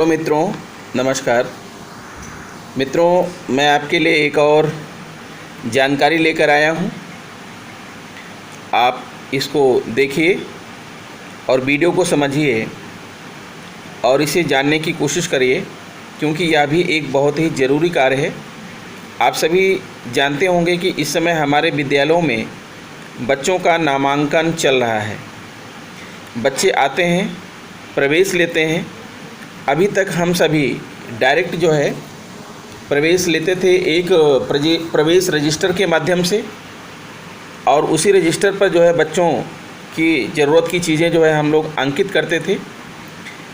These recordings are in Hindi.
तो मित्रों नमस्कार। मित्रों, मैं आपके लिए एक और जानकारी लेकर आया हूं। आप इसको देखिए और वीडियो को समझिए और इसे जानने की कोशिश करिए, क्योंकि यह भी एक बहुत ही ज़रूरी कार्य है। आप सभी जानते होंगे कि इस समय हमारे विद्यालयों में बच्चों का नामांकन चल रहा है। बच्चे आते हैं, प्रवेश लेते हैं। अभी तक हम सभी डायरेक्ट जो है प्रवेश लेते थे एक प्रवेश रजिस्टर के माध्यम से, और उसी रजिस्टर पर जो है बच्चों की ज़रूरत की चीज़ें जो है हम लोग अंकित करते थे,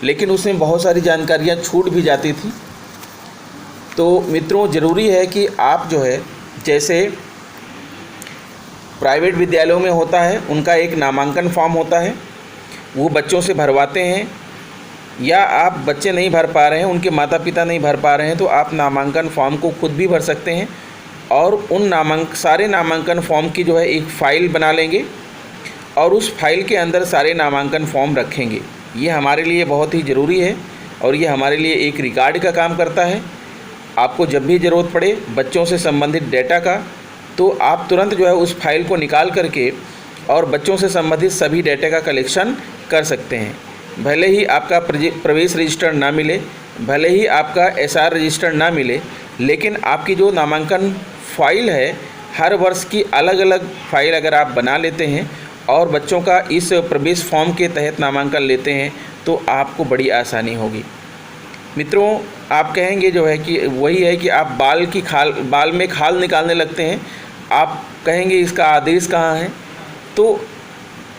लेकिन उसमें बहुत सारी जानकारियाँ छूट भी जाती थी। तो मित्रों, ज़रूरी है कि आप जो है, जैसे प्राइवेट विद्यालयों में होता है, उनका एक नामांकन फॉर्म होता है, वो बच्चों से भरवाते हैं, या आप बच्चे नहीं भर पा रहे हैं, उनके माता पिता नहीं भर पा रहे हैं, तो आप नामांकन फॉर्म को खुद भी भर सकते हैं और उन सारे नामांकन फॉर्म की जो है एक फ़ाइल बना लेंगे और उस फाइल के अंदर सारे नामांकन फॉर्म रखेंगे। ये हमारे लिए बहुत ही ज़रूरी है और ये हमारे लिए एक रिकॉर्ड का काम करता है। आपको जब भी ज़रूरत पड़े बच्चों से संबंधित डेटा का, तो आप तुरंत जो है उस फाइल को निकाल करके और बच्चों से संबंधित सभी डेटा का कलेक्शन कर सकते हैं। भले ही आपका प्रवेश रजिस्टर ना मिले, भले ही आपका एसआर रजिस्टर ना मिले, लेकिन आपकी जो नामांकन फ़ाइल है, हर वर्ष की अलग अलग फ़ाइल अगर आप बना लेते हैं और बच्चों का इस प्रवेश फॉर्म के तहत नामांकन लेते हैं, तो आपको बड़ी आसानी होगी। मित्रों, आप कहेंगे जो है कि वही है कि आप बाल में खाल निकालने लगते हैं। आप कहेंगे इसका आदेश कहाँ है? तो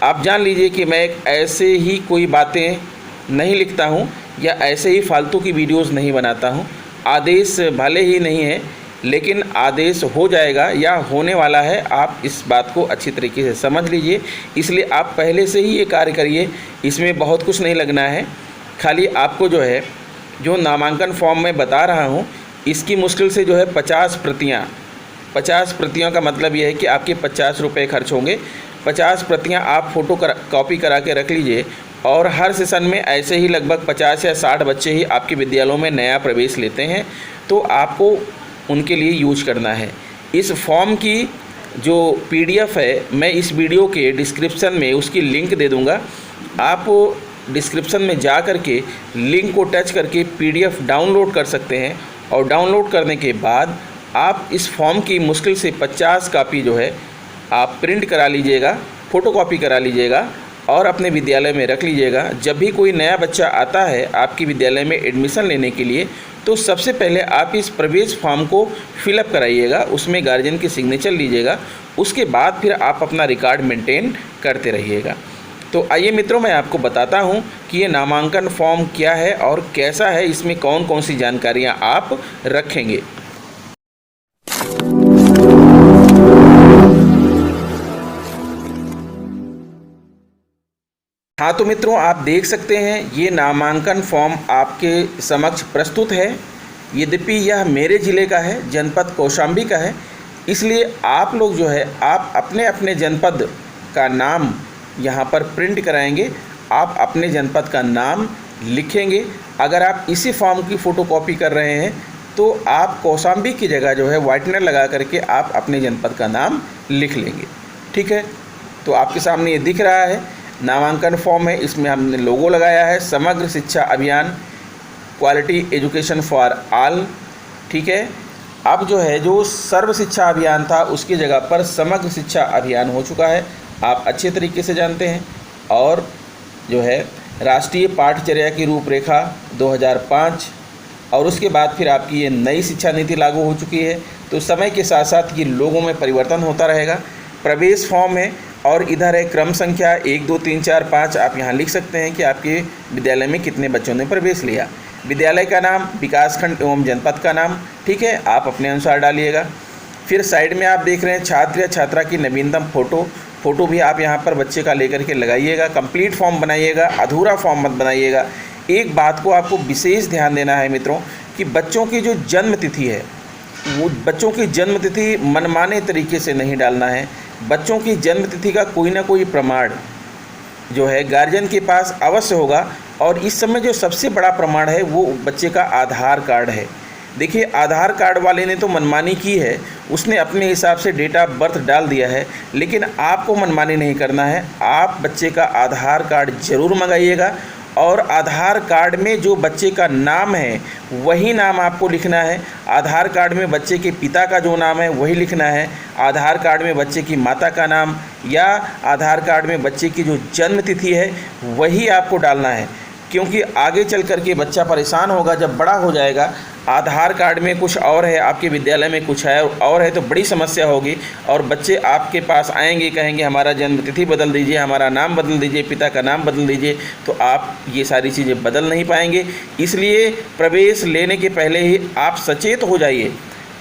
आप जान लीजिए कि मैं ऐसे ही कोई बातें नहीं लिखता हूँ या ऐसे ही फालतू की वीडियोस नहीं बनाता हूँ। आदेश भले ही नहीं है, लेकिन आदेश हो जाएगा या होने वाला है। आप इस बात को अच्छी तरीके से समझ लीजिए, इसलिए आप पहले से ही ये कार्य करिए। इसमें बहुत कुछ नहीं लगना है, खाली आपको जो है जो नामांकन फॉर्म मैं बता रहा हूँ, इसकी मुश्किल से जो है 50 प्रतियाँ का मतलब ये है कि आपके 50 रुपये खर्च होंगे। 50 प्रतियाँ आप कॉपी करा के रख लीजिए, और हर सेशन में ऐसे ही लगभग 50 या 60 बच्चे ही आपके विद्यालयों में नया प्रवेश लेते हैं, तो आपको उनके लिए यूज करना है। इस फॉर्म की जो PDF है, मैं इस वीडियो के डिस्क्रिप्शन में उसकी लिंक दे दूँगा। आप डिस्क्रिप्शन में जा कर के लिंक को टच करके PDF डाउनलोड कर सकते हैं, और डाउनलोड करने के बाद आप इस फॉर्म की मुश्किल से 50 कापी जो है आप प्रिंट करा लीजिएगा, फ़ोटोकॉपी करा लीजिएगा और अपने विद्यालय में रख लीजिएगा। जब भी कोई नया बच्चा आता है आपकी विद्यालय में एडमिशन लेने के लिए, तो सबसे पहले आप इस प्रवेश फॉर्म को फिलअप कराइएगा, उसमें गार्जियन की सिग्नेचर लीजिएगा। उसके बाद फिर आप अपना रिकॉर्ड मेंटेन करते रहिएगा। तो आइए मित्रों, मैं आपको बताता हूँ कि ये नामांकन फॉर्म क्या है और कैसा है, इसमें कौन कौन सी जानकारियाँ आप रखेंगे। हाँ, तो मित्रों, आप देख सकते हैं ये नामांकन फॉर्म आपके समक्ष प्रस्तुत है। यद्यपि यह मेरे ज़िले का है, जनपद कौशाम्बी का है, इसलिए आप लोग जो है आप अपने अपने जनपद का नाम यहाँ पर प्रिंट कराएंगे। आप अपने जनपद का नाम लिखेंगे। अगर आप इसी फॉर्म की फ़ोटोकॉपी कर रहे हैं, तो आप कौशाम्बी की जगह जो है व्हाइटनर लगा करके आप अपने जनपद का नाम लिख लेंगे। ठीक है, तो आपके सामने ये दिख रहा है नामांकन फॉर्म है। इसमें हमने लोगो लगाया है, समग्र शिक्षा अभियान, क्वालिटी एजुकेशन फॉर ऑल। ठीक है, अब जो है जो सर्व शिक्षा अभियान था उसकी जगह पर समग्र शिक्षा अभियान हो चुका है, आप अच्छे तरीके से जानते हैं। और जो है राष्ट्रीय पाठ्यचर्या की रूपरेखा 2005, और उसके बाद फिर आपकी ये नई शिक्षा नीति लागू हो चुकी है। तो समय के साथ साथ ये लोगों में परिवर्तन होता रहेगा। प्रवेश फॉर्म है और इधर है क्रम संख्या 1 2 3 4 5। आप यहाँ लिख सकते हैं कि आपके विद्यालय में कितने बच्चों ने प्रवेश लिया। विद्यालय का नाम, विकासखंड एवं जनपद का नाम, ठीक है, आप अपने अनुसार डालिएगा। फिर साइड में आप देख रहे हैं छात्र या छात्रा की नवीनतम फ़ोटो भी आप यहाँ पर बच्चे का लेकर के लगाइएगा। कंप्लीट फॉर्म बनाइएगा, अधूरा फॉर्म मत बनाइएगा। एक बात को आपको विशेष ध्यान देना है मित्रों, कि बच्चों की जो जन्म तिथि है, वो बच्चों की जन्म तिथि मनमाने तरीके से नहीं डालना है। बच्चों की जन्म तिथि का कोई ना कोई प्रमाण जो है गार्जियन के पास अवश्य होगा, और इस समय जो सबसे बड़ा प्रमाण है वो बच्चे का आधार कार्ड है। देखिए, आधार कार्ड वाले ने तो मनमानी की है, उसने अपने हिसाब से डेट ऑफ बर्थ डाल दिया है, लेकिन आपको मनमानी नहीं करना है। आप बच्चे का आधार कार्ड ज़रूर मंगाइएगा और आधार कार्ड में जो बच्चे का नाम है वही नाम आपको लिखना है। आधार कार्ड में बच्चे के पिता का जो नाम है वही लिखना है। आधार कार्ड में बच्चे की माता का नाम या आधार कार्ड में बच्चे की जो जन्म तिथि है वही आपको डालना है, क्योंकि आगे चल कर के बच्चा परेशान होगा जब बड़ा हो जाएगा। आधार कार्ड में कुछ और है, आपके विद्यालय में कुछ है और है, तो बड़ी समस्या होगी और बच्चे आपके पास आएंगे, कहेंगे हमारा जन्म तिथि बदल दीजिए, हमारा नाम बदल दीजिए, पिता का नाम बदल दीजिए, तो आप ये सारी चीज़ें बदल नहीं पाएंगे। इसलिए प्रवेश लेने के पहले ही आप सचेत हो जाइए।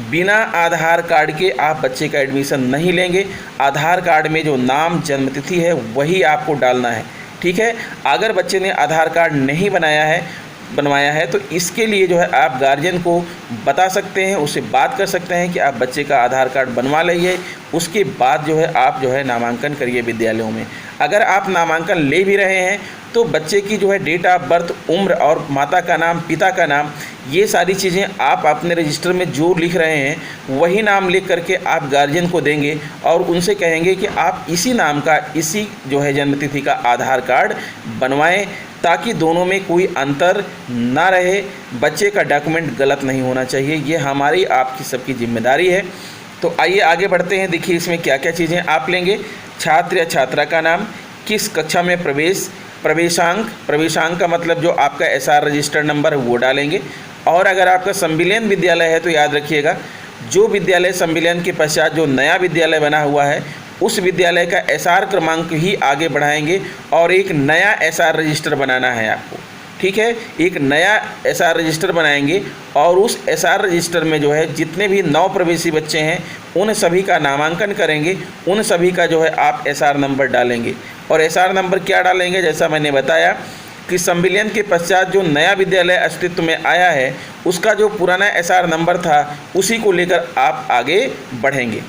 बिना आधार कार्ड के आप बच्चे का एडमिशन नहीं लेंगे। आधार कार्ड में जो नाम जन्म तिथि है वही आपको डालना है, ठीक है। अगर बच्चे ने आधार कार्ड नहीं बनवाया है तो इसके लिए जो है आप गार्जियन को बता सकते हैं, उससे बात कर सकते हैं कि आप बच्चे का आधार कार्ड बनवा लीजिए। उसके बाद जो है आप जो है नामांकन करिए विद्यालयों में। अगर आप नामांकन ले भी रहे हैं तो बच्चे की जो है डेट ऑफ बर्थ, उम्र और माता का नाम, पिता का नाम, ये सारी चीज़ें आप अपने रजिस्टर में जो लिख रहे हैं वही नाम लिख करके आप गार्जियन को देंगे और उनसे कहेंगे कि आप इसी नाम का, इसी जो है जन्मतिथि का आधार कार्ड बनवाएं, ताकि दोनों में कोई अंतर ना रहे। बच्चे का डॉक्यूमेंट गलत नहीं होना चाहिए, ये हमारी आपकी सबकी जिम्मेदारी है। तो आइए आगे बढ़ते हैं। देखिए इसमें क्या क्या चीज़ें आप लेंगे। छात्र या छात्रा का नाम, किस कक्षा में प्रवेशांक का मतलब जो आपका एसआर रजिस्टर्ड नंबर है वो डालेंगे। और अगर आपका संविलियन विद्यालय है तो याद रखिएगा, जो विद्यालय संविलियन के पश्चात जो नया विद्यालय बना हुआ है उस विद्यालय का एसआर क्रमांक ही आगे बढ़ाएंगे और एक नया एसआर रजिस्टर बनाना है आपको, ठीक है। एक नया एसआर रजिस्टर बनाएंगे और उस एसआर रजिस्टर में जो है जितने भी नव प्रवेशी बच्चे हैं उन सभी का नामांकन करेंगे, उन सभी का जो है आप एसआर नंबर डालेंगे। और एसआर नंबर क्या डालेंगे, जैसा मैंने बताया कि संविलियन के पश्चात जो नया विद्यालय अस्तित्व में आया है उसका जो पुराना एसआर नंबर था उसी को लेकर आप आगे बढ़ेंगे।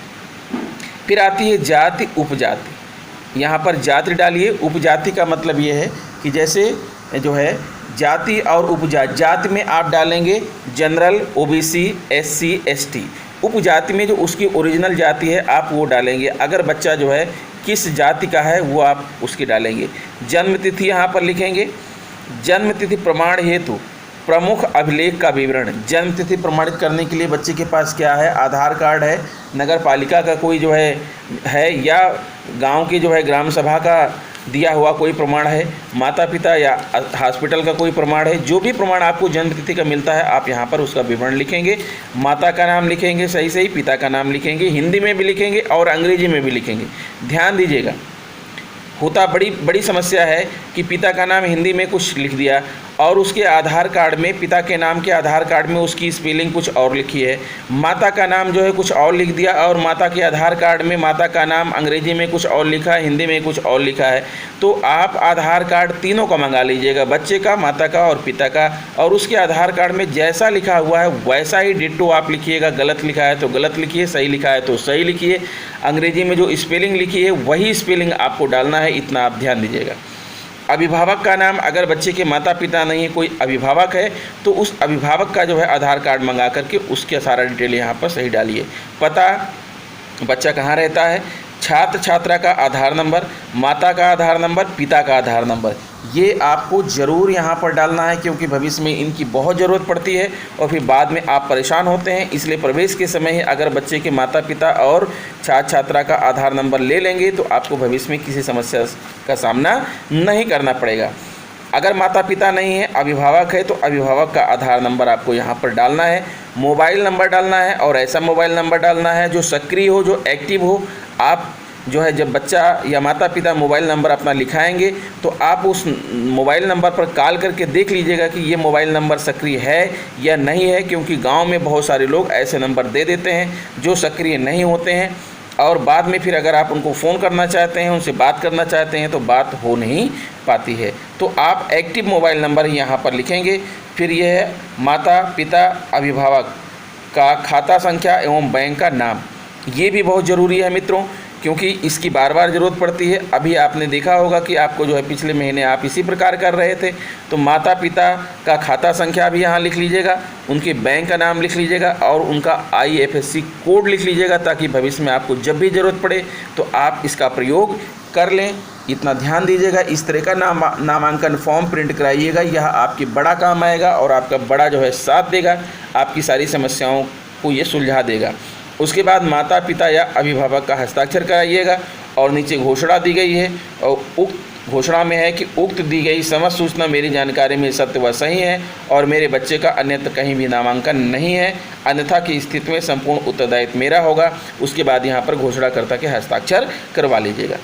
फिर आती है जाति उपजाति। यहाँ पर जाति डालिए। उपजाति का मतलब ये है कि जैसे जो है जाति और उपजाति, जाति में आप डालेंगे जनरल, ओबीसी, एससी, एसटी। उपजाति में जो उसकी ओरिजिनल जाति है आप वो डालेंगे। अगर बच्चा जो है किस जाति का है वो आप उसकी डालेंगे। जन्म तिथि यहाँ पर लिखेंगे। जन्म तिथि प्रमाण हेतु प्रमुख अभिलेख का विवरण। जन्म तिथि प्रमाणित करने के लिए बच्चे के पास क्या है, आधार कार्ड है, नगर पालिका का कोई जो है या गांव की जो है ग्राम सभा का दिया हुआ कोई प्रमाण है, माता पिता या हॉस्पिटल का कोई प्रमाण है। जो भी प्रमाण आपको जन्म तिथि का मिलता है आप यहाँ पर उसका विवरण लिखेंगे। माता का नाम लिखेंगे सही, पिता का नाम लिखेंगे, हिंदी में भी लिखेंगे और अंग्रेजी में भी लिखेंगे। ध्यान दीजिएगा, होता बड़ी समस्या है कि पिता का नाम हिंदी में कुछ लिख दिया और उसके आधार कार्ड में, पिता के नाम के आधार कार्ड में उसकी स्पेलिंग कुछ और लिखी है। माता का नाम जो है कुछ और लिख दिया और माता के आधार कार्ड में माता का नाम अंग्रेजी में कुछ और लिखा है, हिंदी में कुछ और लिखा है। तो आप आधार कार्ड तीनों का मंगा लीजिएगा, बच्चे का, माता का और पिता का, और उसके आधार कार्ड में जैसा लिखा हुआ है वैसा ही डिट्टो आप लिखिएगा। गलत लिखा है तो गलत लिखिए, सही लिखा है तो सही लिखिए। अंग्रेजी में जो स्पेलिंग लिखी है वही स्पेलिंग आपको डालना है, इतना आप ध्यान दीजिएगा। अभिभावक का नाम, अगर बच्चे के माता पिता नहीं है, कोई अभिभावक है तो उस अभिभावक का जो है आधार कार्ड मंगा करके उसके सारा डिटेल यहाँ पर सही डालिए। पता, बच्चा कहाँ रहता है, छात्र छात्रा का आधार नंबर, माता का आधार नंबर, पिता का आधार नंबर, ये आपको ज़रूर यहाँ पर डालना है, क्योंकि भविष्य में इनकी बहुत ज़रूरत पड़ती है और फिर बाद में आप परेशान होते हैं। इसलिए प्रवेश के समय ही अगर बच्चे के माता पिता और छात्र छात्रा का आधार नंबर ले लेंगे तो आपको भविष्य में किसी समस्या का सामना नहीं करना पड़ेगा। अगर माता पिता नहीं है, अभिभावक है, तो अभिभावक का आधार नंबर आपको यहाँ पर डालना है। मोबाइल नंबर डालना है और ऐसा मोबाइल नंबर डालना है जो सक्रिय हो, जो एक्टिव हो। आप जो है जब बच्चा या माता पिता मोबाइल नंबर अपना लिखाएंगे तो आप उस मोबाइल नंबर पर कॉल करके देख लीजिएगा कि ये मोबाइल नंबर सक्रिय है या नहीं है, क्योंकि गांव में बहुत सारे लोग ऐसे नंबर दे देते हैं जो सक्रिय नहीं होते हैं और बाद में फिर अगर आप उनको फ़ोन करना चाहते हैं, उनसे बात करना चाहते हैं तो बात हो नहीं पाती है। तो आप एक्टिव मोबाइल नंबर यहाँ पर लिखेंगे। फिर यह है माता पिता अभिभावक का खाता संख्या एवं बैंक का नाम, ये भी बहुत ज़रूरी है मित्रों, क्योंकि इसकी बार बार ज़रूरत पड़ती है। अभी आपने देखा होगा कि आपको जो है पिछले महीने आप इसी प्रकार कर रहे थे। तो माता पिता का खाता संख्या भी यहाँ लिख लीजिएगा, उनके बैंक का नाम लिख लीजिएगा और उनका IFSC कोड लिख लीजिएगा, ताकि भविष्य में आपको जब भी ज़रूरत पड़े तो आप इसका प्रयोग कर लें। इतना ध्यान दीजिएगा, इस तरह का नामांकन फॉर्म प्रिंट कराइएगा। यह आपके बड़ा काम आएगा और आपका बड़ा जो है साथ देगा, आपकी सारी समस्याओं को ये सुलझा देगा। उसके बाद माता पिता या अभिभावक का हस्ताक्षर कराइएगा और नीचे घोषणा दी गई है और उक्त घोषणा में है कि उक्त दी गई समस्त सूचना मेरी जानकारी में सत्य व सही है और मेरे बच्चे का अन्यत्र कहीं भी नामांकन नहीं है, अन्यथा की स्थिति में संपूर्ण उत्तरदायित्व मेरा होगा। उसके बाद यहाँ पर घोषणाकर्ता के हस्ताक्षर करवा लीजिएगा।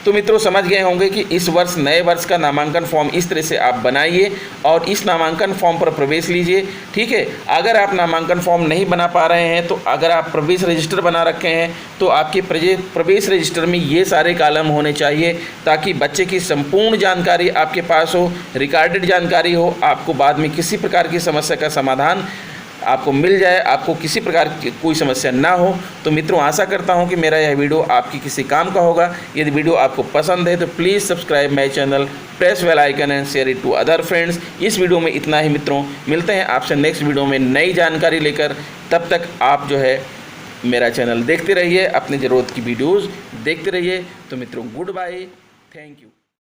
तो मित्रों समझ गए होंगे कि इस वर्ष नए वर्ष का नामांकन फॉर्म इस तरह से आप बनाइए और इस नामांकन फॉर्म पर प्रवेश लीजिए। ठीक है, अगर आप नामांकन फॉर्म नहीं बना पा रहे हैं तो अगर आप प्रवेश रजिस्टर बना रखे हैं तो आपके प्रवेश रजिस्टर में ये सारे कॉलम होने चाहिए, ताकि बच्चे की संपूर्ण जानकारी आपके पास हो, रिकॉर्डेड जानकारी हो, आपको बाद में किसी प्रकार की समस्या का समाधान आपको मिल जाए, आपको किसी प्रकार की कोई समस्या ना हो। तो मित्रों आशा करता हूं कि मेरा यह वीडियो आपकी किसी काम का होगा। यदि वीडियो आपको पसंद है तो please subscribe my channel, press bell icon and share it to other friends. इस वीडियो में इतना ही मित्रों, मिलते हैं आपसे नेक्स्ट वीडियो में नई जानकारी लेकर। तब तक आप जो है मेरा चैनल देखते रहिए, अपनी ज़रूरत की वीडियोज़ देखते रहिए। तो मित्रों गुड बाय, थैंक यू।